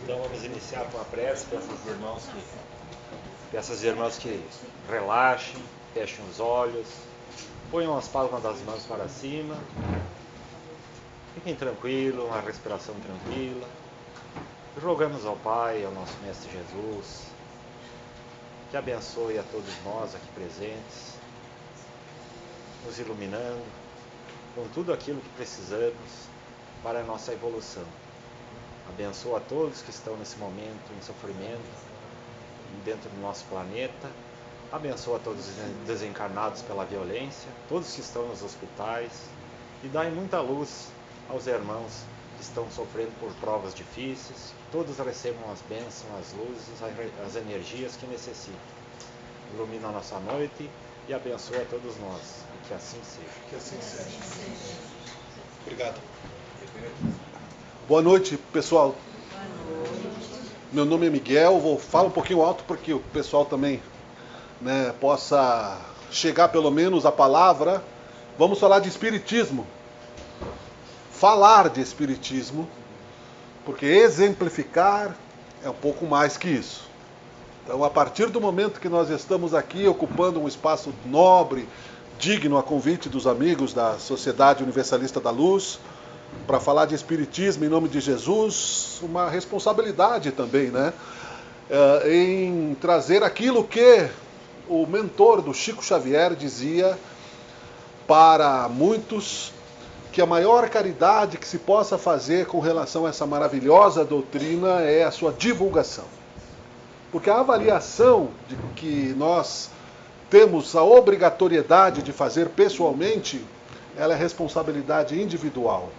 Então vamos iniciar com a prece para essas irmãs que relaxem, fechem os olhos, ponham as palmas das mãos para cima, fiquem tranquilos, uma respiração tranquila. Rogamos ao Pai, ao nosso Mestre Jesus, que abençoe a todos nós aqui presentes, nos iluminando com tudo aquilo que precisamos para a nossa evolução. Abençoa a todos que estão nesse momento em sofrimento dentro do nosso planeta. Abençoa a todos os desencarnados pela violência, todos que estão nos hospitais, e dai muita luz aos irmãos que estão sofrendo por provas difíceis, que todos recebam as bênçãos, as luzes, as energias que necessitam. Ilumina a nossa noite e abençoa a todos nós, e que assim seja. Que assim seja. Obrigado. Boa noite, pessoal. Meu nome é Miguel, vou falar um pouquinho alto para que o pessoal também, possa chegar pelo menos a palavra. Vamos falar de espiritismo. Falar de espiritismo, porque exemplificar é um pouco mais que isso. Então, a partir do momento que nós estamos aqui ocupando um espaço nobre, digno a convite dos amigos da Sociedade Universalista da Luz, para falar de espiritismo em nome de Jesus, uma responsabilidade também, em trazer aquilo que o mentor do Chico Xavier dizia para muitos, que a maior caridade que se possa fazer com relação a essa maravilhosa doutrina é a sua divulgação. Porque a avaliação de que nós temos a obrigatoriedade de fazer pessoalmente, ela é responsabilidade individual.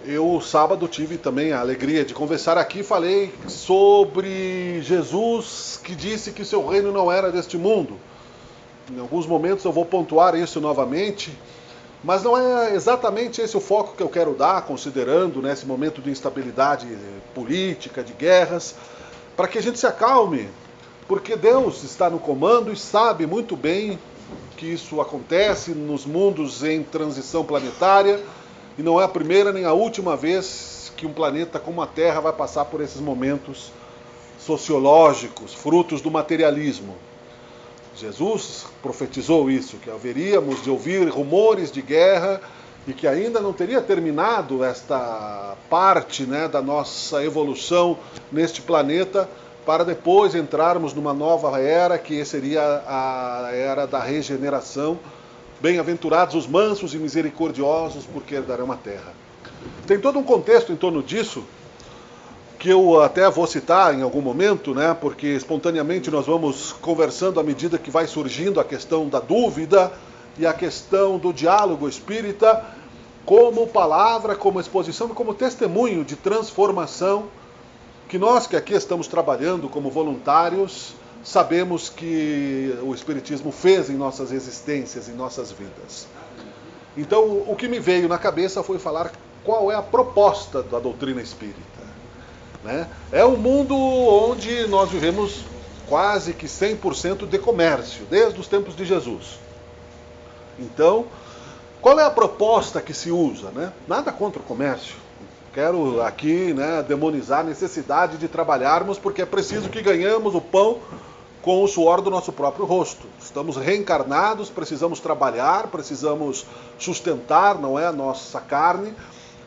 Eu, sábado, tive também a alegria de conversar aqui, falei sobre Jesus que disse que seu reino não era deste mundo. Em alguns momentos eu vou pontuar isso novamente, mas não é exatamente esse o foco que eu quero dar, considerando esse momento de instabilidade política, de guerras, para que a gente se acalme, porque Deus está no comando e sabe muito bem que isso acontece nos mundos em transição planetária, e não é a primeira nem a última vez que um planeta como a Terra vai passar por esses momentos sociológicos, frutos do materialismo. Jesus profetizou isso, que haveríamos de ouvir rumores de guerra e que ainda não teria terminado esta parte da nossa evolução neste planeta, para depois entrarmos numa nova era, que seria a era da regeneração. Bem-aventurados os mansos e misericordiosos, porque herdarão a terra. Tem todo um contexto em torno disso, que eu até vou citar em algum momento, porque espontaneamente nós vamos conversando à medida que vai surgindo a questão da dúvida e a questão do diálogo espírita, como palavra, como exposição e como testemunho de transformação, que nós que aqui estamos trabalhando como voluntários, sabemos que o Espiritismo fez em nossas existências, em nossas vidas. Então, o que me veio na cabeça foi falar qual é a proposta da doutrina espírita. É um mundo onde nós vivemos quase que 100% de comércio, desde os tempos de Jesus. Então, qual é a proposta que se usa? Nada contra o comércio. Quero aqui demonizar a necessidade de trabalharmos, porque é preciso que ganhamos o pão com o suor do nosso próprio rosto. Estamos reencarnados, precisamos trabalhar, precisamos sustentar, a nossa carne,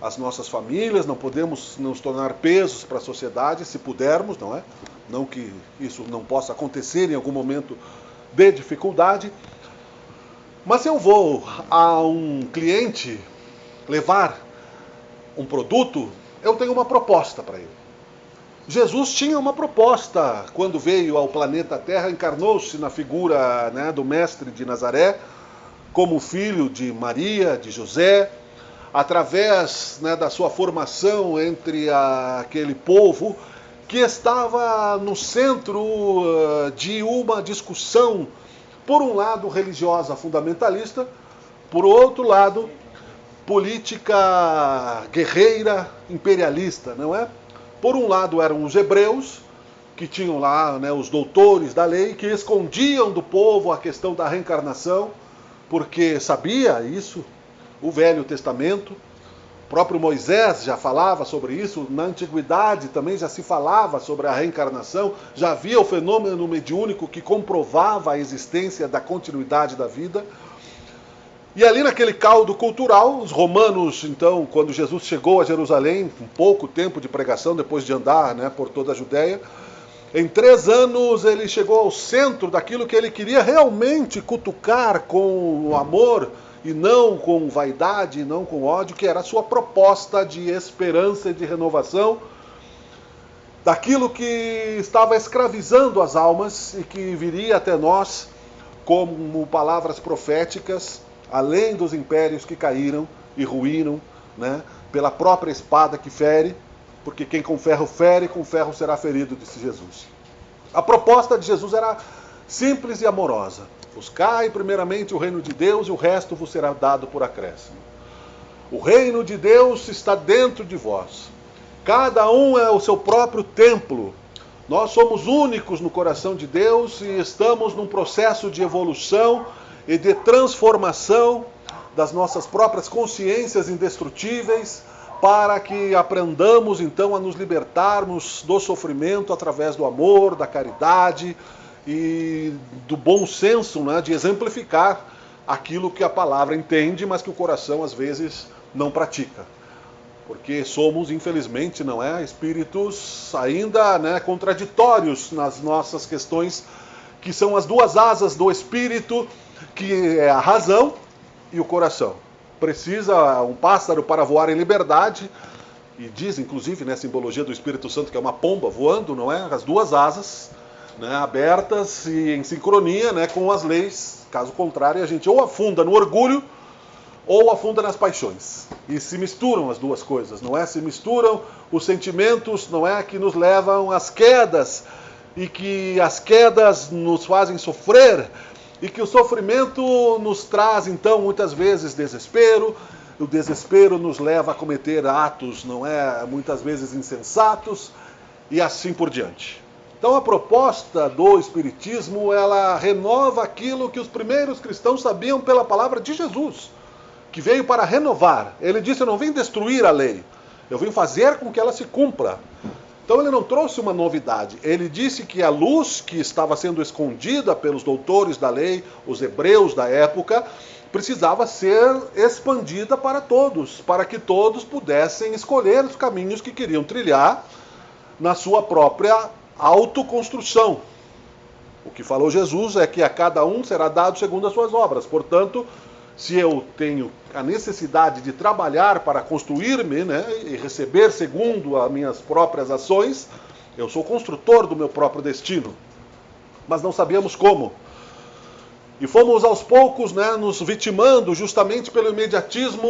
as nossas famílias, não podemos nos tornar pesos para a sociedade, se pudermos, Não que isso não possa acontecer em algum momento de dificuldade. Mas se eu vou a um cliente levar um produto, eu tenho uma proposta para ele. Jesus tinha uma proposta quando veio ao planeta Terra, encarnou-se na figura do mestre de Nazaré, como filho de Maria, de José, através da sua formação entre aquele povo que estava no centro de uma discussão, por um lado religiosa fundamentalista, por outro lado política guerreira imperialista, não é? Por um lado eram os hebreus, que tinham lá os doutores da lei, que escondiam do povo a questão da reencarnação, porque sabia isso o Velho Testamento, O próprio Moisés já falava sobre isso, na antiguidade também já se falava sobre a reencarnação, já havia o fenômeno mediúnico que comprovava a existência da continuidade da vida. E ali naquele caldo cultural, os romanos, então, quando Jesus chegou a Jerusalém, com pouco tempo de pregação, depois de andar, né, por toda a Judéia, em 3 anos ele chegou ao centro daquilo que ele queria realmente cutucar com o amor, e não com vaidade, e não com ódio, que era a sua proposta de esperança e de renovação, daquilo que estava escravizando as almas e que viria até nós como palavras proféticas, além dos impérios que caíram e ruíram, né, pela própria espada que fere, porque quem com ferro fere, com ferro será ferido, disse Jesus. A proposta de Jesus era simples e amorosa. Buscai primeiramente o reino de Deus e o resto vos será dado por acréscimo. O reino de Deus está dentro de vós. Cada um é o seu próprio templo. Nós somos únicos no coração de Deus e estamos num processo de evolução e de transformação das nossas próprias consciências indestrutíveis, para que aprendamos então a nos libertarmos do sofrimento através do amor, da caridade e do bom senso, né, de exemplificar aquilo que a palavra entende, mas que o coração às vezes não pratica. Porque somos, infelizmente, não é, espíritos ainda, né, contraditórios nas nossas questões, que são as 2 asas do espírito, que é a razão e o coração. Precisa um pássaro para voar em liberdade, e diz, inclusive, né, a simbologia do Espírito Santo, que é uma pomba voando, não é? As 2 asas, né, abertas e em sincronia, né, com as leis. Caso contrário, a gente ou afunda no orgulho ou afunda nas paixões. E se misturam as 2 coisas, não é? Se misturam os sentimentos, não é, que nos levam às quedas, e que as quedas nos fazem sofrer, e que o sofrimento nos traz, então, muitas vezes desespero. O desespero nos leva a cometer atos, não é, muitas vezes insensatos, e assim por diante. Então a proposta do Espiritismo, ela renova aquilo que os primeiros cristãos sabiam pela palavra de Jesus, que veio para renovar. Ele disse: eu não vim destruir a lei, eu vim fazer com que ela se cumpra. Então ele não trouxe uma novidade. Ele disse que a luz que estava sendo escondida pelos doutores da lei, os hebreus da época, precisava ser expandida para todos, para que todos pudessem escolher os caminhos que queriam trilhar na sua própria autoconstrução. O que falou Jesus é que a cada um será dado segundo as suas obras. Portanto, se eu tenho a necessidade de trabalhar para construir-me, né, e receber segundo as minhas próprias ações, eu sou construtor do meu próprio destino. Mas não sabíamos como. E fomos aos poucos, né, nos vitimando justamente pelo imediatismo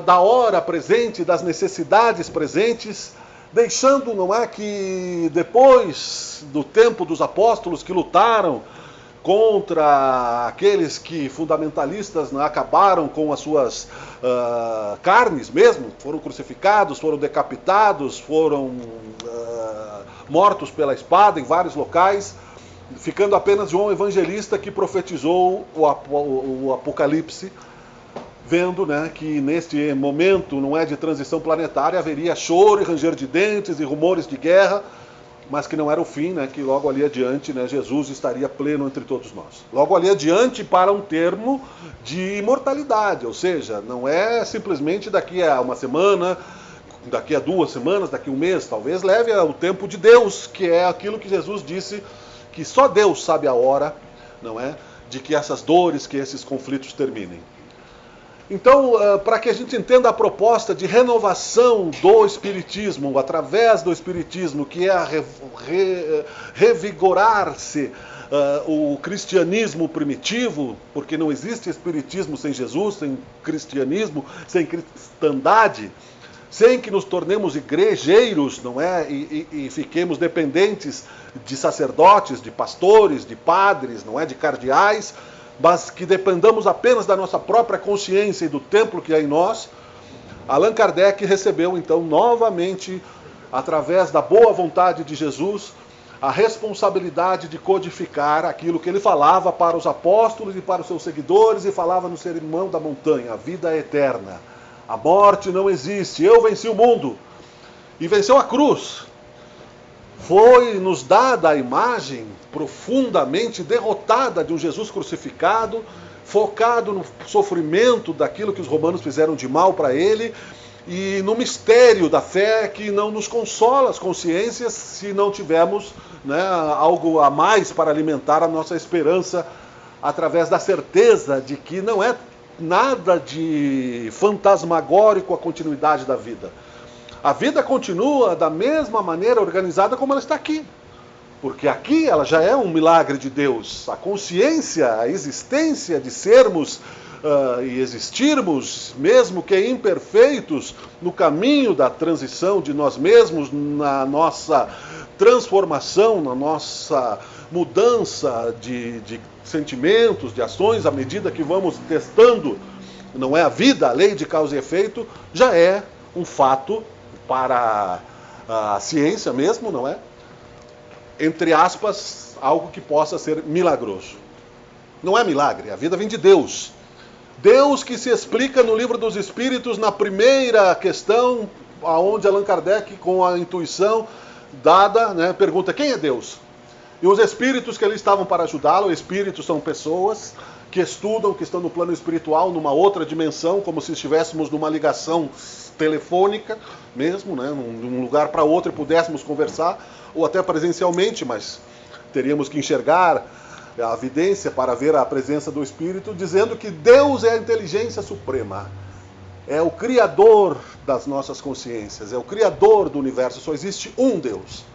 da hora presente, das necessidades presentes, deixando, não é, que depois do tempo dos apóstolos que lutaram contra aqueles que fundamentalistas, né, acabaram com as suas carnes mesmo, foram crucificados, foram decapitados, foram mortos pela espada em vários locais, ficando apenas João Evangelista, que profetizou o Apocalipse, vendo, né, que neste momento, não é, de transição planetária, haveria choro e ranger de dentes e rumores de guerra, mas que não era o fim, né, que logo ali adiante, né, Jesus estaria pleno entre todos nós. Logo ali adiante para um termo de imortalidade, ou seja, não é simplesmente daqui a uma semana, daqui a 2 semanas, daqui a 1 mês, talvez leve ao tempo de Deus, que é aquilo que Jesus disse, que só Deus sabe a hora, não é, de que essas dores, que esses conflitos terminem. Então, para que a gente entenda a proposta de renovação do Espiritismo, através do Espiritismo, que é revigorar-se o cristianismo primitivo, porque não existe Espiritismo sem Jesus, sem cristianismo, sem cristandade, sem que nos tornemos igrejeiros, não é? E fiquemos dependentes de sacerdotes, de pastores, de padres, não é? De cardeais, mas que dependamos apenas da nossa própria consciência e do templo que há em nós. Allan Kardec recebeu então novamente, através da boa vontade de Jesus, a responsabilidade de codificar aquilo que ele falava para os apóstolos e para os seus seguidores, e falava no Sermão da Montanha: a vida eterna, A morte não existe, eu venci o mundo. E venceu a cruz. Foi nos dada a imagem profundamente derrotada de um Jesus crucificado, focado no sofrimento daquilo que os romanos fizeram de mal para ele, e no mistério da fé que não nos consola as consciências se não tivermos, né, algo a mais para alimentar a nossa esperança através da certeza de que não é nada de fantasmagórico a continuidade da vida. A vida continua da mesma maneira organizada como ela está aqui. Porque aqui ela já é um milagre de Deus. A consciência, a existência de sermos e existirmos, mesmo que imperfeitos, no caminho da transição de nós mesmos, na nossa transformação, na nossa mudança de sentimentos, de ações, à medida que vamos testando, não é a vida, a lei de causa e efeito, já é um fato para a ciência mesmo, não é? Entre aspas, algo que possa ser milagroso. Não é milagre, a vida vem de Deus. Deus que se explica no Livro dos Espíritos, na primeira questão, onde Allan Kardec, com a intuição dada, né, pergunta: quem é Deus? E os espíritos que ali estavam para ajudá-lo, espíritos são pessoas que estudam, que estão no plano espiritual, numa outra dimensão, como se estivéssemos numa ligação telefônica mesmo, né, de um lugar para outro e pudéssemos conversar, ou até presencialmente, mas teríamos que enxergar a evidência para ver a presença do Espírito, dizendo que Deus é a inteligência suprema, é o Criador das nossas consciências, é o Criador do universo, só existe um Deus.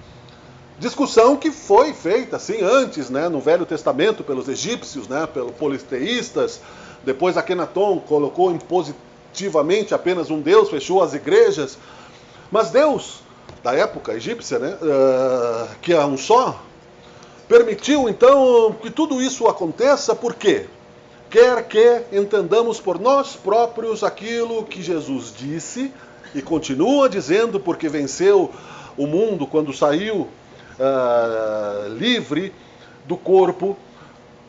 Discussão que foi feita, assim, antes, né, no Velho Testamento, pelos egípcios, né, pelos politeístas. Depois Akenaton colocou impositivamente apenas um Deus, fechou as igrejas. Mas Deus, da época egípcia, né, que é um só, permitiu então que tudo isso aconteça. Por quê? Quer que entendamos por nós próprios aquilo que Jesus disse e continua dizendo, porque venceu o mundo quando saiu livre do corpo,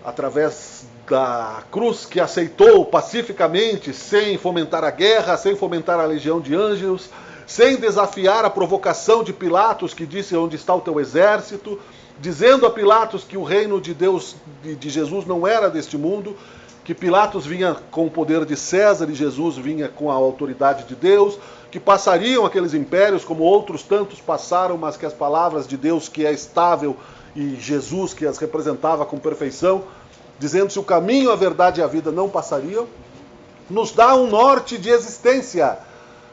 através da cruz que aceitou pacificamente, sem fomentar a guerra, sem fomentar a legião de anjos, sem desafiar a provocação de Pilatos, que disse: onde está o teu exército? Dizendo a Pilatos que o reino de Deus, de Jesus, não era deste mundo, que Pilatos vinha com o poder de César e Jesus vinha com a autoridade de Deus, que passariam aqueles impérios como outros tantos passaram, mas que as palavras de Deus, que é estável, e Jesus, que as representava com perfeição, dizendo-se o caminho, a verdade e a vida não passariam, nos dá um norte de existência,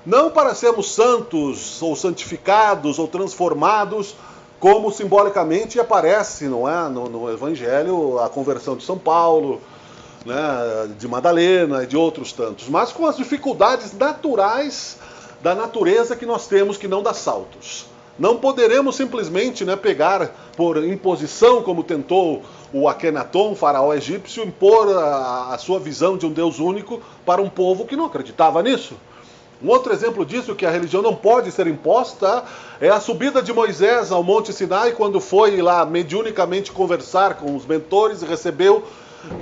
não para sermos santos, ou santificados, ou transformados, como simbolicamente aparece, não é, no Evangelho, a conversão de São Paulo, né, de Madalena e de outros tantos, mas com as dificuldades naturais da natureza que nós temos, que não dá saltos. Não poderemos simplesmente, né, pegar por imposição, como tentou o Akenaton, faraó egípcio, impor a sua visão de um Deus único para um povo que não acreditava nisso. Um outro exemplo disso, que a religião não pode ser imposta, é a subida de Moisés ao Monte Sinai, quando foi lá mediunicamente conversar com os mentores e recebeu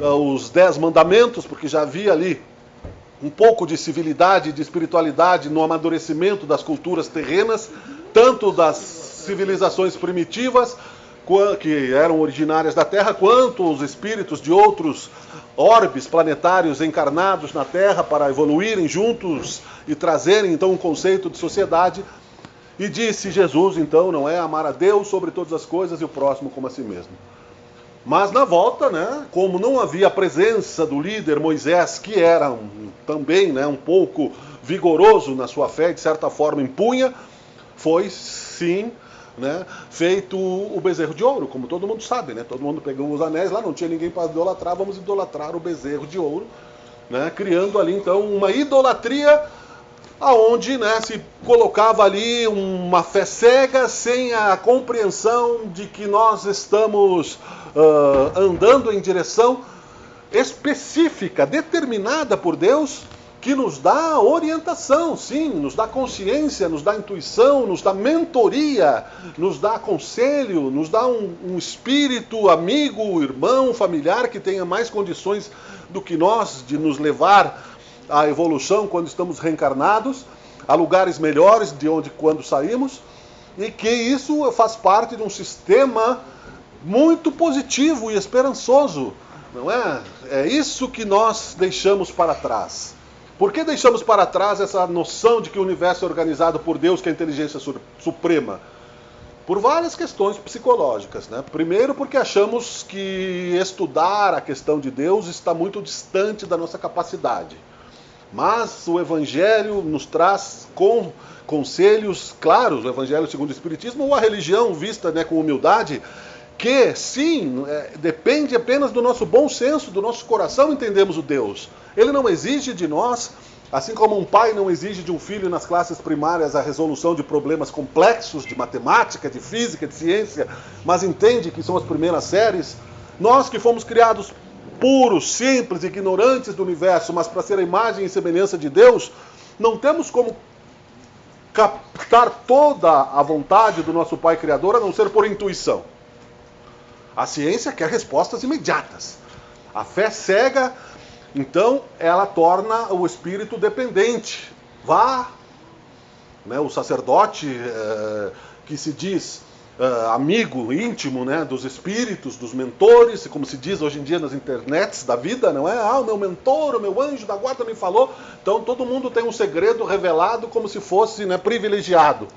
os 10 mandamentos, porque já havia ali um pouco de civilidade e de espiritualidade no amadurecimento das culturas terrenas, tanto das civilizações primitivas, que eram originárias da Terra, quanto os espíritos de outros orbes planetários encarnados na Terra para evoluírem juntos e trazerem então um conceito de sociedade. E disse Jesus, então, não é amar a Deus sobre todas as coisas e o próximo como a si mesmo. Mas na volta, né, como não havia a presença do líder Moisés, que era também, né, um pouco vigoroso na sua fé, de certa forma impunha, foi sim, né, feito o bezerro de ouro, como todo mundo sabe, né? Todo mundo pegou os anéis lá, não tinha ninguém para idolatrar, vamos idolatrar o bezerro de ouro, né, criando ali então uma idolatria aonde, né, se colocava ali uma fé cega, sem a compreensão de que nós estamos andando em direção específica, determinada por Deus, que nos dá orientação, sim, nos dá consciência, nos dá intuição, nos dá mentoria, nos dá conselho, nos dá um espírito amigo, irmão, familiar, que tenha mais condições do que nós de nos levar à evolução quando estamos reencarnados, a lugares melhores de onde quando saímos, e que isso faz parte de um sistema muito positivo e esperançoso, não é? É isso que nós deixamos para trás. Por que deixamos para trás essa noção de que o universo é organizado por Deus, que é a inteligência suprema? Por várias questões psicológicas, né? Primeiro porque achamos que estudar a questão de Deus está muito distante da nossa capacidade. Mas o Evangelho nos traz com conselhos claros, o Evangelho segundo o Espiritismo, ou a religião vista, né, com humildade, que sim, depende apenas do nosso bom senso, do nosso coração entendemos o Deus. Ele não exige de nós, assim como um pai não exige de um filho nas classes primárias a resolução de problemas complexos de matemática, de física, de ciência, mas entende que são as primeiras séries. Nós que fomos criados puros, simples, ignorantes do universo, mas para ser a imagem e semelhança de Deus, não temos como captar toda a vontade do nosso Pai Criador, a não ser por intuição. A ciência quer respostas imediatas. A fé cega, então, ela torna o espírito dependente. O sacerdote que se diz amigo íntimo, né, dos espíritos, dos mentores, como se diz hoje em dia nas internets da vida, não é? O meu mentor, o meu anjo da guarda me falou. Então todo mundo tem um segredo revelado como se fosse, né, privilegiado.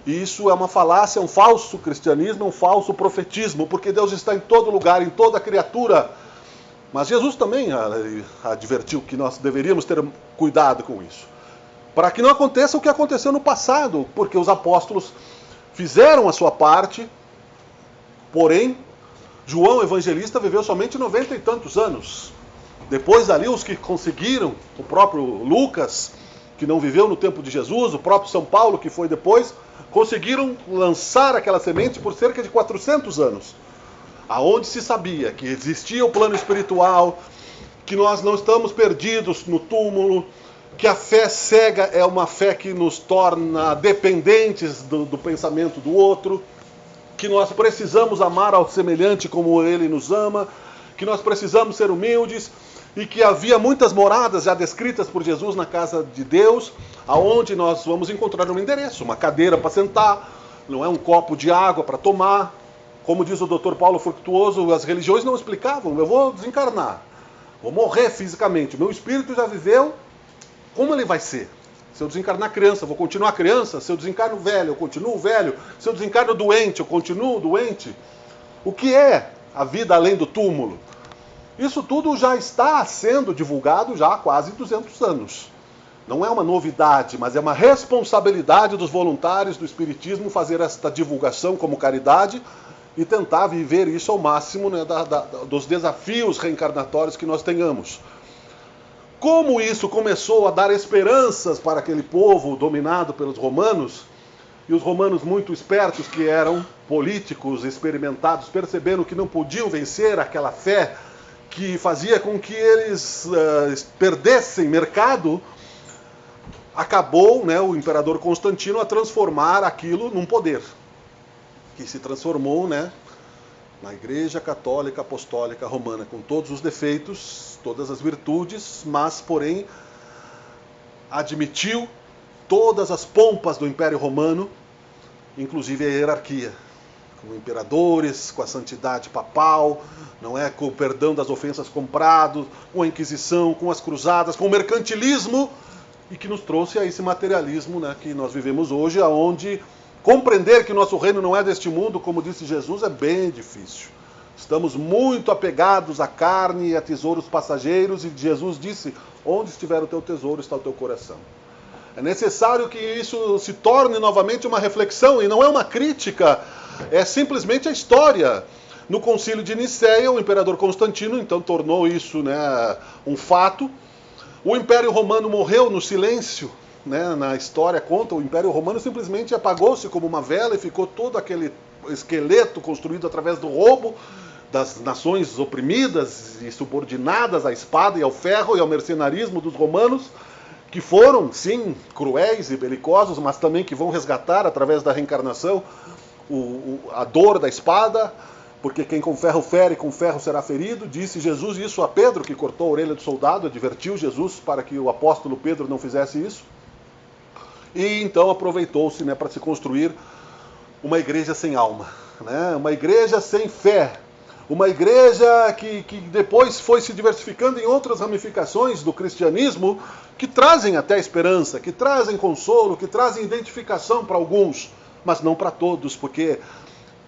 E isso é uma falácia, um falso cristianismo, um falso profetismo, porque Deus está em todo lugar, em toda criatura. Mas Jesus também advertiu que nós deveríamos ter cuidado com isso, para que não aconteça o que aconteceu no passado, porque os apóstolos fizeram a sua parte, porém, João Evangelista viveu somente 90 e tantos anos. Depois dali, os que conseguiram, o próprio Lucas, que não viveu no tempo de Jesus, o próprio São Paulo, que foi depois, conseguiram lançar aquela semente por cerca de 400 anos, aonde se sabia que existia o plano espiritual, que nós não estamos perdidos no túmulo, que a fé cega é uma fé que nos torna dependentes do pensamento do outro, que nós precisamos amar ao semelhante como ele nos ama, que nós precisamos ser humildes, e que havia muitas moradas já descritas por Jesus na casa de Deus, aonde nós vamos encontrar um endereço, uma cadeira para sentar, não é um copo de água para tomar. Como diz o Dr. Paulo Fructuoso, as religiões não explicavam, eu vou desencarnar, vou morrer fisicamente, o meu espírito já viveu. Como ele vai ser? Se eu desencarnar criança, eu vou continuar criança? Se eu desencarno velho, eu continuo velho? Se eu desencarno doente, eu continuo doente? O que é a vida além do túmulo? Isso tudo já está sendo divulgado já há quase 200 anos. Não é uma novidade, mas é uma responsabilidade dos voluntários do Espiritismo fazer esta divulgação como caridade e tentar viver isso ao máximo, né, dos desafios reencarnatórios que nós tenhamos. Como isso começou a dar esperanças para aquele povo dominado pelos romanos, e os romanos muito espertos, que eram políticos experimentados, percebendo que não podiam vencer aquela fé que fazia com que eles perdessem mercado, acabou, né, o imperador Constantino a transformar aquilo num poder, que se transformou, né, na Igreja Católica Apostólica Romana, com todos os defeitos, todas as virtudes, mas, porém, admitiu todas as pompas do Império Romano, inclusive a hierarquia, com imperadores, com a santidade papal, não é, com o perdão das ofensas comprado, com a Inquisição, com as cruzadas, com o mercantilismo, e que nos trouxe a esse materialismo, né, que nós vivemos hoje, aonde compreender que nosso reino não é deste mundo, como disse Jesus, é bem difícil. Estamos muito apegados à carne e a tesouros passageiros, e Jesus disse, onde estiver o teu tesouro está o teu coração. É necessário que isso se torne novamente uma reflexão, e não é uma crítica, é simplesmente a história. No concílio de Nicéia, o imperador Constantino, então, tornou isso, né, um fato. O Império Romano morreu no silêncio, né, na história conta, o Império Romano simplesmente apagou-se como uma vela e ficou todo aquele esqueleto construído através do roubo das nações oprimidas e subordinadas à espada e ao ferro e ao mercenarismo dos romanos, que foram, sim, cruéis e belicosos, mas também que vão resgatar através da reencarnação a dor da espada, porque quem com ferro fere, com ferro será ferido, disse Jesus isso a Pedro, que cortou a orelha do soldado, advertiu Jesus para que o apóstolo Pedro não fizesse isso. E então aproveitou-se, né, para se construir uma igreja sem alma, né, uma igreja sem fé, uma igreja que depois foi se diversificando em outras ramificações do cristianismo, que trazem até esperança, que trazem consolo, que trazem identificação para alguns, mas não para todos, porque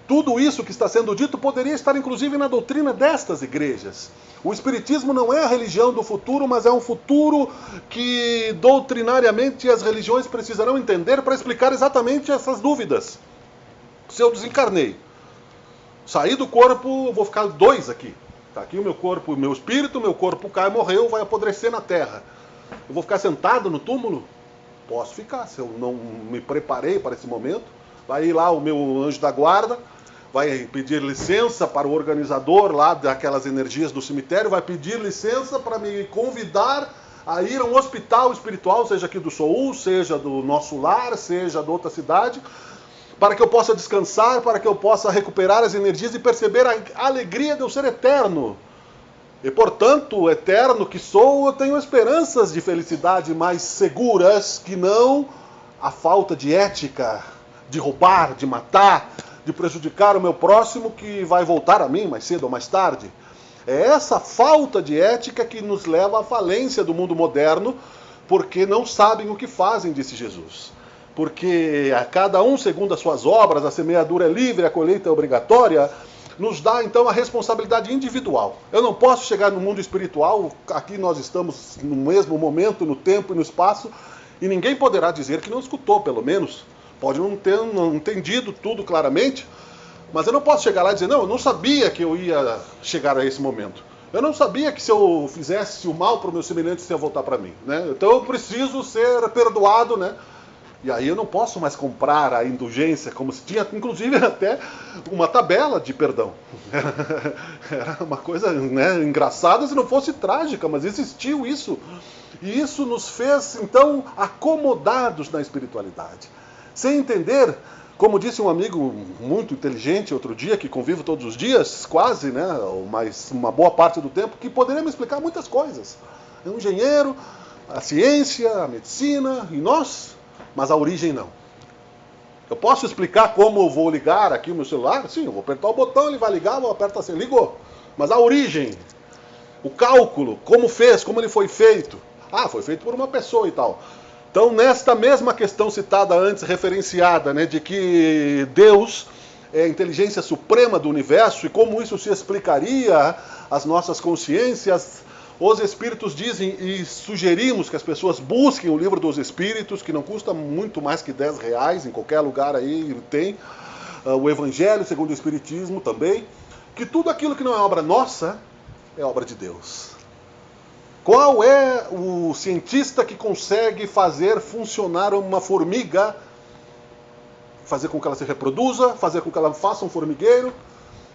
tudo isso que está sendo dito poderia estar inclusive na doutrina destas igrejas. O Espiritismo não é a religião do futuro, mas é um futuro que doutrinariamente as religiões precisarão entender para explicar exatamente essas dúvidas. Se eu desencarnei, saí do corpo, eu vou ficar dois aqui. Está aqui o meu corpo, o meu espírito, o meu corpo cai, morreu, vai apodrecer na terra. Eu vou ficar sentado no túmulo? Posso ficar, se eu não me preparei para esse momento. Vai ir lá o meu anjo da guarda, vai pedir licença para o organizador lá daquelas energias do cemitério, vai pedir licença para me convidar a ir a um hospital espiritual, seja aqui do Soul, seja do nosso lar, seja de outra cidade, para que eu possa descansar, para que eu possa recuperar as energias e perceber a alegria de eu ser eterno. E, portanto, eterno que sou, eu tenho esperanças de felicidade mais seguras que não a falta de ética, de roubar, de matar, de prejudicar o meu próximo, que vai voltar a mim mais cedo ou mais tarde. É essa falta de ética que nos leva à falência do mundo moderno, porque não sabem o que fazem, disse Jesus. Porque a cada um segundo as suas obras, a semeadura é livre, a colheita é obrigatória, nos dá então a responsabilidade individual. Eu não posso chegar no mundo espiritual, aqui nós estamos no mesmo momento, no tempo e no espaço, e ninguém poderá dizer que não escutou, pelo menos. Pode não ter entendido tudo claramente, mas eu não posso chegar lá e dizer, não, eu não sabia que eu ia chegar a esse momento. Eu não sabia que se eu fizesse o mal para o meu semelhante, isso ia voltar para mim, né? Então eu preciso ser perdoado, né? E aí eu não posso mais comprar a indulgência, como se tinha, inclusive, até uma tabela de perdão. Era uma coisa, né, engraçada se não fosse trágica, mas existiu isso. E isso nos fez, então, acomodados na espiritualidade. Sem entender, como disse um amigo muito inteligente outro dia, que convivo todos os dias, quase, né, mas uma boa parte do tempo, que poderia me explicar muitas coisas. É um engenheiro, a ciência, a medicina, e nós... mas a origem não. Eu posso explicar como eu vou ligar aqui o meu celular? Sim, eu vou apertar o botão, ele vai ligar, vou apertar assim, ligou. Mas a origem, o cálculo, como fez, como ele foi feito. Ah, foi feito por uma pessoa e tal. Então, nesta mesma questão citada antes, referenciada, né, de que Deus é a inteligência suprema do universo e como isso se explicaria às nossas consciências, os Espíritos dizem, e sugerimos que as pessoas busquem o livro dos Espíritos, que não custa muito mais que R$10, em qualquer lugar aí tem, o Evangelho segundo o Espiritismo também, que tudo aquilo que não é obra nossa, é obra de Deus. Qual é o cientista que consegue fazer funcionar uma formiga, fazer com que ela se reproduza, fazer com que ela faça um formigueiro?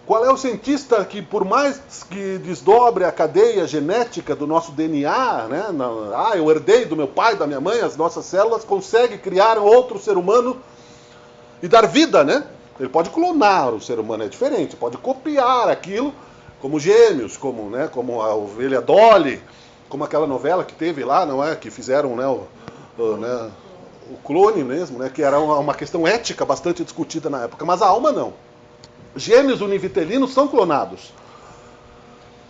Qual é o cientista que, por mais que desdobre a cadeia genética do nosso DNA, né? Eu herdei do meu pai, da minha mãe, as nossas células, consegue criar outro ser humano e dar vida, né? Ele pode clonar o ser humano, é diferente, pode copiar aquilo, como Gêmeos, como, né, como a ovelha Dolly, como aquela novela que teve lá, não é? Que fizeram, né, o clone mesmo, né? Que era uma questão ética bastante discutida na época, mas a alma não. Gêmeos univitelinos são clonados.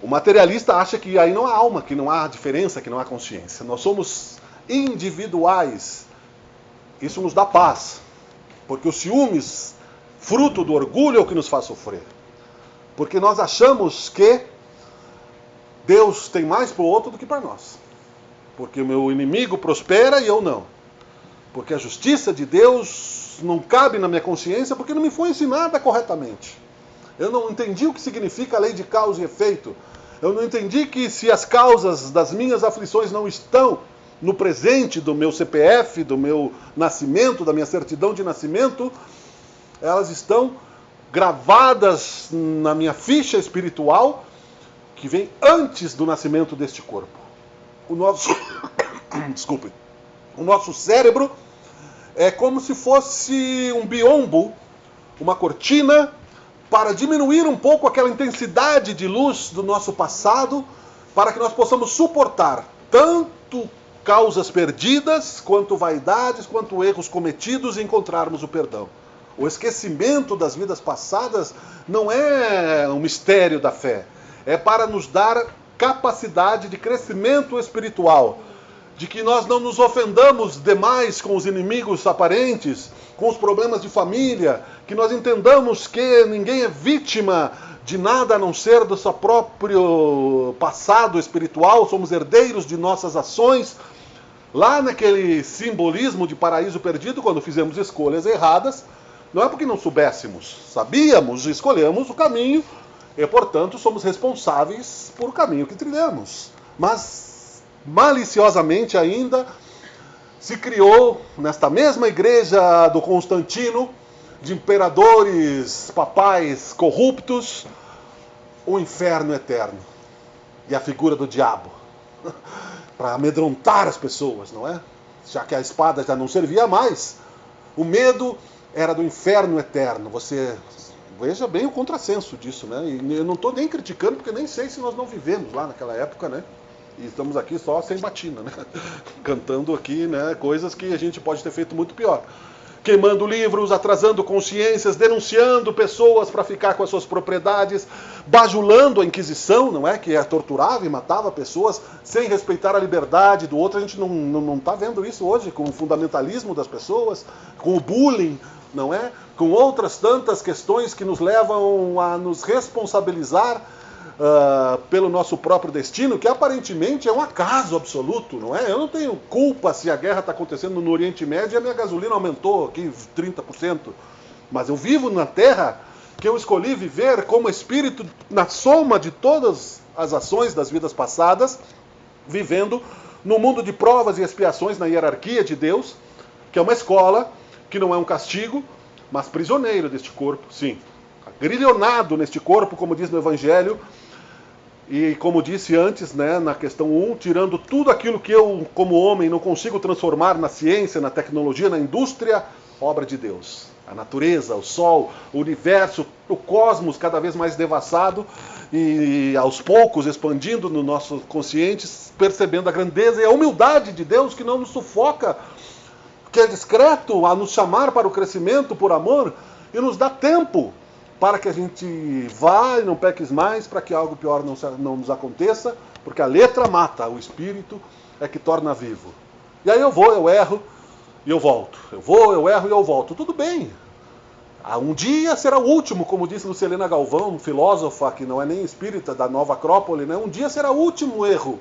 O materialista acha que aí não há alma, que não há diferença, que não há consciência. Nós somos individuais. Isso nos dá paz. Porque os ciúmes, fruto do orgulho, é o que nos faz sofrer. Porque nós achamos que Deus tem mais para o outro do que para nós. Porque o meu inimigo prospera e eu não. Porque a justiça de Deus não cabe na minha consciência porque não me foi ensinada corretamente. Eu não entendi o que significa a lei de causa e efeito. Eu não entendi que se as causas das minhas aflições não estão no presente do meu CPF, do meu nascimento, da minha certidão de nascimento, elas estão gravadas na minha ficha espiritual que vem antes do nascimento deste corpo. O nosso desculpe. O nosso cérebro é como se fosse um biombo, uma cortina para diminuir um pouco aquela intensidade de luz do nosso passado, para que nós possamos suportar tanto causas perdidas, quanto vaidades, quanto erros cometidos e encontrarmos o perdão. O esquecimento das vidas passadas não é um mistério da fé, é para nos dar capacidade de crescimento espiritual, de que nós não nos ofendamos demais com os inimigos aparentes, com os problemas de família, que nós entendamos que ninguém é vítima de nada a não ser do seu próprio passado espiritual, somos herdeiros de nossas ações. Lá naquele simbolismo de paraíso perdido, quando fizemos escolhas erradas, não é porque não soubéssemos, sabíamos, escolhemos o caminho e, portanto, somos responsáveis por o caminho que trilhamos. Mas, maliciosamente ainda, se criou, nesta mesma igreja do Constantino, de imperadores papais corruptos, o inferno eterno e a figura do diabo, para amedrontar as pessoas, não é? Já que a espada já não servia mais, o medo era do inferno eterno. Você veja bem o contrassenso disso, né? E eu não estou nem criticando, porque nem sei se nós não vivemos lá naquela época, né? E estamos aqui só sem batina, né? Cantando aqui, né, coisas que a gente pode ter feito muito pior. Queimando livros, atrasando consciências, denunciando pessoas para ficar com as suas propriedades, bajulando a Inquisição, não é? Que torturava e matava pessoas sem respeitar a liberdade do outro. A gente não está vendo isso hoje com o fundamentalismo das pessoas, com o bullying, não é? Com outras tantas questões que nos levam a nos responsabilizar pelo nosso próprio destino, que aparentemente é um acaso absoluto, não é? Eu não tenho culpa se a guerra está acontecendo no Oriente Médio e a minha gasolina aumentou aqui 30%. Mas eu vivo na terra que eu escolhi viver como espírito na soma de todas as ações das vidas passadas, vivendo no mundo de provas e expiações na hierarquia de Deus, que é uma escola, que não é um castigo, mas prisioneiro deste corpo, sim. Agrilhonado neste corpo, como diz no Evangelho, e como disse antes, né, na questão 1, tirando tudo aquilo que eu, como homem, não consigo transformar na ciência, na tecnologia, na indústria, obra de Deus. A natureza, o sol, o universo, o cosmos cada vez mais devassado e aos poucos expandindo no nosso consciente, percebendo a grandeza e a humildade de Deus que não nos sufoca, que é discreto a nos chamar para o crescimento por amor e nos dá tempo para que a gente vá e não peques mais, para que algo pior não nos aconteça, porque a letra mata, o espírito é que torna vivo. E aí eu vou, eu erro e eu volto. Eu vou, eu erro e eu volto. Tudo bem. Um dia será o último, como disse Lucilena Galvão, filósofa que não é nem espírita da Nova Acrópole, né? Um dia será o último erro.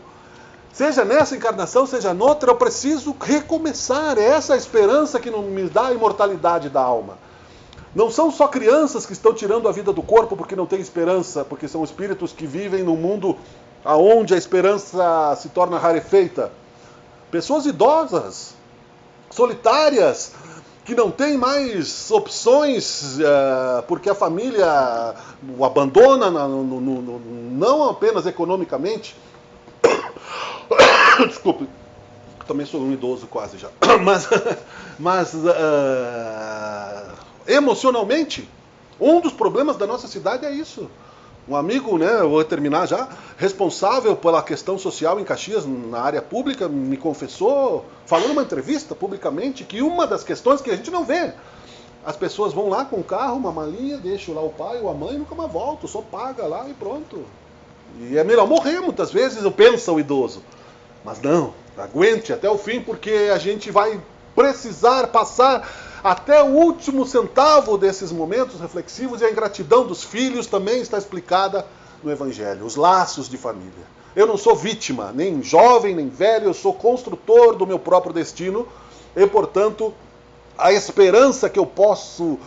Seja nessa encarnação, seja noutra, eu preciso recomeçar. É essa a esperança que não me dá a imortalidade da alma. Não são só crianças que estão tirando a vida do corpo porque não têm esperança, porque são espíritos que vivem num mundo onde a esperança se torna rarefeita. Pessoas idosas, solitárias, que não têm mais opções porque a família o abandona, não apenas economicamente. Desculpe, também sou um idoso quase já. Mas emocionalmente, um dos problemas da nossa cidade é isso. Um amigo, né, eu vou terminar já, responsável pela questão social em Caxias, na área pública, me confessou, falou numa entrevista publicamente, que uma das questões que a gente não vê, as pessoas vão lá com o carro, uma malinha, deixam lá o pai ou a mãe e nunca mais voltam, só paga lá e pronto. E é melhor morrer muitas vezes, pensa o idoso. Mas não, aguente até o fim, porque a gente vai precisar passar até o último centavo desses momentos reflexivos, e a ingratidão dos filhos também está explicada no Evangelho, os laços de família. Eu não sou vítima, nem jovem, nem velho, eu sou construtor do meu próprio destino, e, portanto, a esperança que eu posso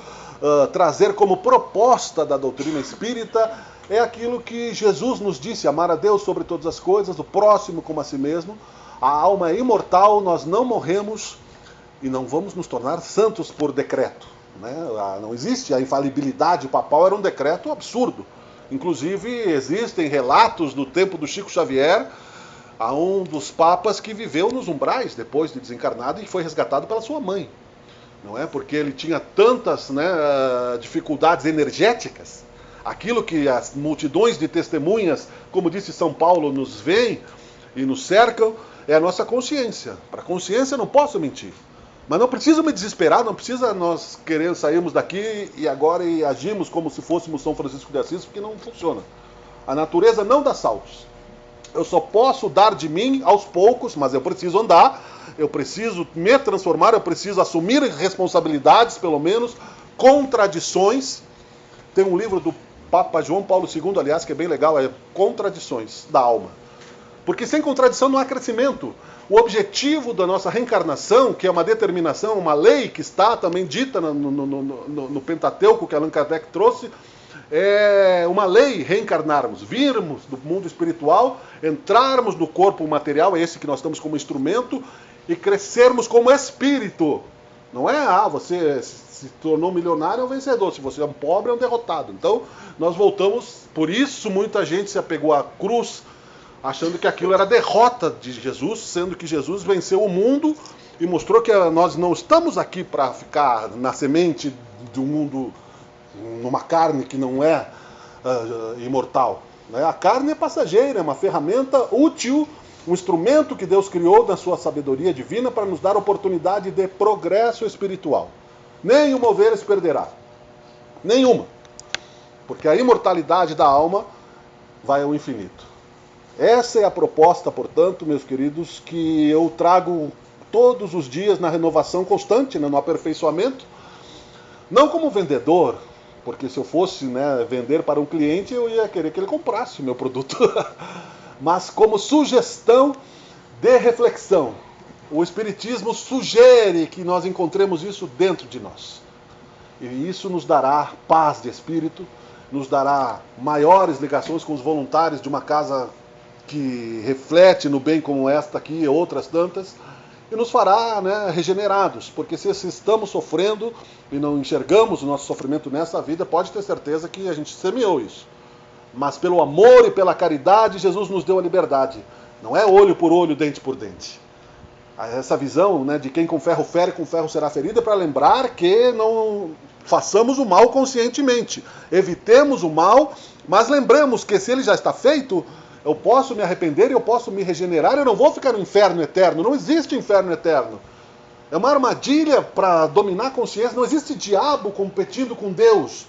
trazer como proposta da doutrina espírita é aquilo que Jesus nos disse: amar a Deus sobre todas as coisas, o próximo como a si mesmo. A alma é imortal, nós não morremos e não vamos nos tornar santos por decreto, né? Não existe a infalibilidade papal, era um decreto absurdo. Inclusive existem relatos do tempo do Chico Xavier a um dos papas que viveu nos umbrais depois de desencarnado e foi resgatado pela sua mãe, não é? Porque ele tinha tantas, né, dificuldades energéticas aquilo que as multidões de testemunhas, como disse São Paulo, nos veem e nos cercam, é a nossa consciência. Para a consciência eu não posso mentir. Mas não precisa me desesperar, não precisa nós querer sairmos daqui e agora agimos como se fôssemos São Francisco de Assis, porque não funciona. A natureza não dá saltos. Eu só posso dar de mim aos poucos, mas eu preciso andar, eu preciso me transformar, eu preciso assumir responsabilidades, pelo menos, contradições. Tem um livro do Papa João Paulo II, aliás, que é bem legal, é Contradições da Alma. Porque sem contradição não há crescimento. O objetivo da nossa reencarnação, que é uma determinação, uma lei que está também dita no Pentateuco, que Allan Kardec trouxe, é uma lei reencarnarmos, virmos do mundo espiritual, entrarmos no corpo material, é esse que nós estamos como instrumento, e crescermos como espírito. Não é, você se tornou milionário é um vencedor, se você é um pobre é um derrotado. Então, nós voltamos, por isso muita gente se apegou à cruz, achando que aquilo era a derrota de Jesus, sendo que Jesus venceu o mundo e mostrou que nós não estamos aqui para ficar na semente do mundo, numa carne que não é imortal. Né? A carne é passageira, é uma ferramenta útil, um instrumento que Deus criou na sua sabedoria divina para nos dar oportunidade de progresso espiritual. Nenhuma ovelha se perderá. Nenhuma. Porque a imortalidade da alma vai ao infinito. Essa é a proposta, portanto, meus queridos, que eu trago todos os dias na renovação constante, no aperfeiçoamento. Não como vendedor, porque se eu fosse vender para um cliente, eu ia querer que ele comprasse o meu produto. Mas como sugestão de reflexão. O Espiritismo sugere que nós encontremos isso dentro de nós. E isso nos dará paz de espírito, nos dará maiores ligações com os voluntários de uma casa que reflete no bem como esta aqui e outras tantas, e nos fará regenerados, porque se estamos sofrendo e não enxergamos o nosso sofrimento nessa vida, pode ter certeza que a gente semeou isso. Mas pelo amor e pela caridade, Jesus nos deu a liberdade. Não é olho por olho, dente por dente. Essa visão de quem com ferro fere, com ferro será ferido, é para lembrar que não façamos o mal conscientemente. Evitemos o mal, mas lembremos que se ele já está feito, eu posso me arrepender e eu posso me regenerar, eu não vou ficar no inferno eterno. Não existe inferno eterno. É uma armadilha para dominar a consciência. Não existe diabo competindo com Deus.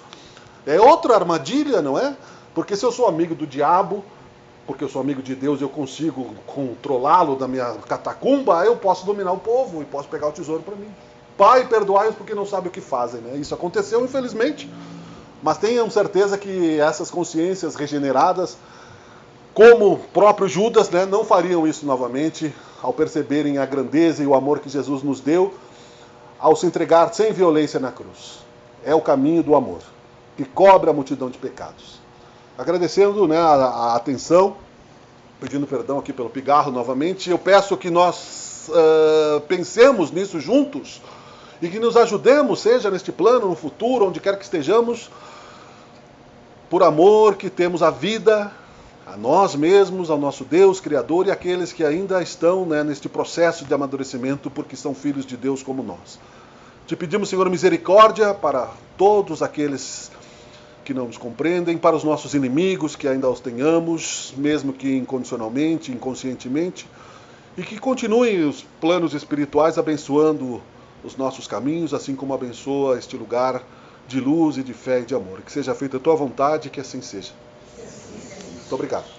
É outra armadilha, não é? Porque se eu sou amigo do diabo, porque eu sou amigo de Deus e eu consigo controlá-lo da minha catacumba, eu posso dominar o povo e posso pegar o tesouro para mim. Pai, perdoai-os porque não sabem o que fazem. Né? Isso aconteceu, infelizmente. Mas tenham certeza que essas consciências regeneradas, como o próprio Judas, não fariam isso novamente ao perceberem a grandeza e o amor que Jesus nos deu ao se entregar sem violência na cruz. É o caminho do amor, que cobre a multidão de pecados. Agradecendo a atenção, pedindo perdão aqui pelo pigarro novamente, eu peço que nós pensemos nisso juntos e que nos ajudemos, seja neste plano, no futuro, onde quer que estejamos, por amor que temos a vida, a nós mesmos, ao nosso Deus Criador e aqueles que ainda estão neste processo de amadurecimento porque são filhos de Deus como nós. Te pedimos, Senhor, misericórdia para todos aqueles que não nos compreendem, para os nossos inimigos que ainda os tenhamos, mesmo que incondicionalmente, inconscientemente, e que continuem os planos espirituais abençoando os nossos caminhos, assim como abençoa este lugar de luz e de fé e de amor. Que seja feita a tua vontade e que assim seja. Muito obrigado.